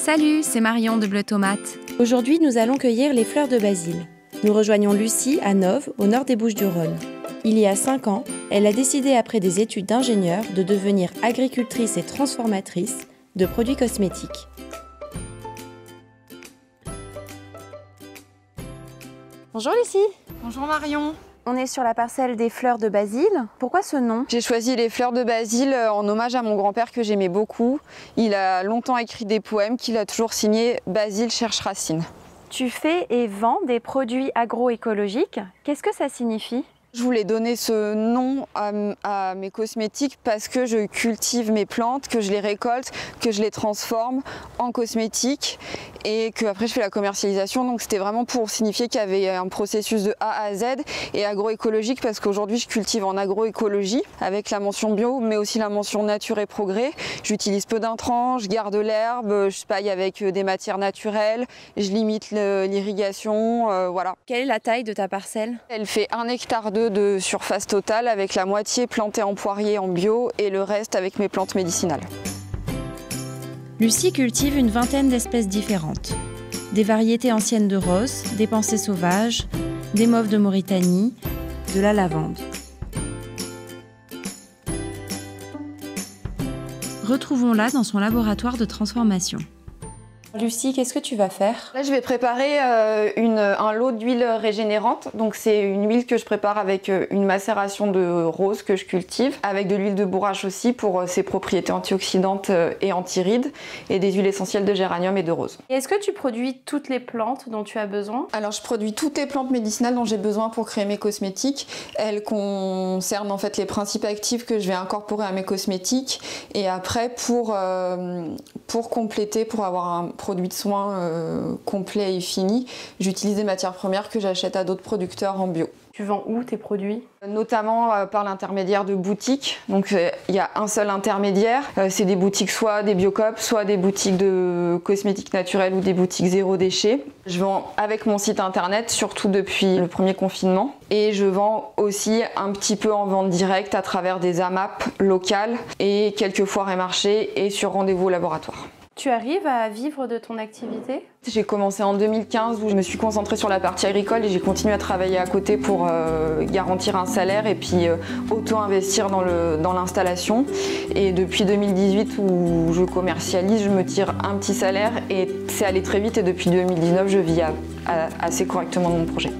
Salut, c'est Marion de Bleu Tomate. Aujourd'hui, nous allons cueillir les fleurs de basil. Nous rejoignons Lucie à Noves, au nord des Bouches-du-Rhône. Il y a 5 ans, elle a décidé après des études d'ingénieur de devenir agricultrice et transformatrice de produits cosmétiques. Bonjour Lucie. Bonjour Marion. On est sur la parcelle des fleurs de basil. Pourquoi ce nom? J'ai choisi les fleurs de basil en hommage à mon grand-père que j'aimais beaucoup. Il a longtemps écrit des poèmes qu'il a toujours signés « Basile cherche racine ». Tu fais et vends des produits agroécologiques. Qu'est-ce que ça signifie? Je voulais donner ce nom à mes cosmétiques parce que je cultive mes plantes, que je les récolte, que je les transforme en cosmétiques et que après je fais la commercialisation. Donc c'était vraiment pour signifier qu'il y avait un processus de A à Z et agroécologique parce qu'aujourd'hui je cultive en agroécologie avec la mention bio mais aussi la mention nature et progrès. J'utilise peu d'intrants, je garde l'herbe, je paille avec des matières naturelles, je limite l'irrigation, voilà. Quelle est la taille de ta parcelle? Elle fait 1,2 hectare de surface totale avec la moitié plantée en poirier en bio et le reste avec mes plantes médicinales. Lucie cultive une vingtaine d'espèces différentes. Des variétés anciennes de roses, des pensées sauvages, des mauves de Mauritanie, de la lavande. Retrouvons-la dans son laboratoire de transformation. Lucie, qu'est-ce que tu vas faire? Là, je vais préparer un lot d'huile régénérante. Donc, c'est une huile que je prépare avec une macération de rose que je cultive, avec de l'huile de bourrache aussi pour ses propriétés antioxydantes et antirides, et des huiles essentielles de géranium et de rose. Est-ce que tu produis toutes les plantes dont tu as besoin? Alors, je produis toutes les plantes médicinales dont j'ai besoin pour créer mes cosmétiques. Elles concernent en fait les principes actifs que je vais incorporer à mes cosmétiques. Et après, pour compléter, pour avoir un produit de soins complet et fini, j'utilise des matières premières que j'achète à d'autres producteurs en bio. Tu vends où tes produits? Notamment par l'intermédiaire de boutiques. Donc il y a un seul intermédiaire. C'est des boutiques soit des Biocoop, soit des boutiques de cosmétiques naturels ou des boutiques zéro déchet. Je vends avec mon site internet, surtout depuis le premier confinement. Et je vends aussi un petit peu en vente directe à travers des AMAP locales et quelques foires et marchés et sur rendez-vous au laboratoire. Tu arrives à vivre de ton activité? J'ai commencé en 2015 où je me suis concentrée sur la partie agricole et j'ai continué à travailler à côté pour garantir un salaire et puis auto-investir dans l'installation. Et depuis 2018 où je commercialise, je me tire un petit salaire et c'est allé très vite et depuis 2019 je vis assez correctement de mon projet.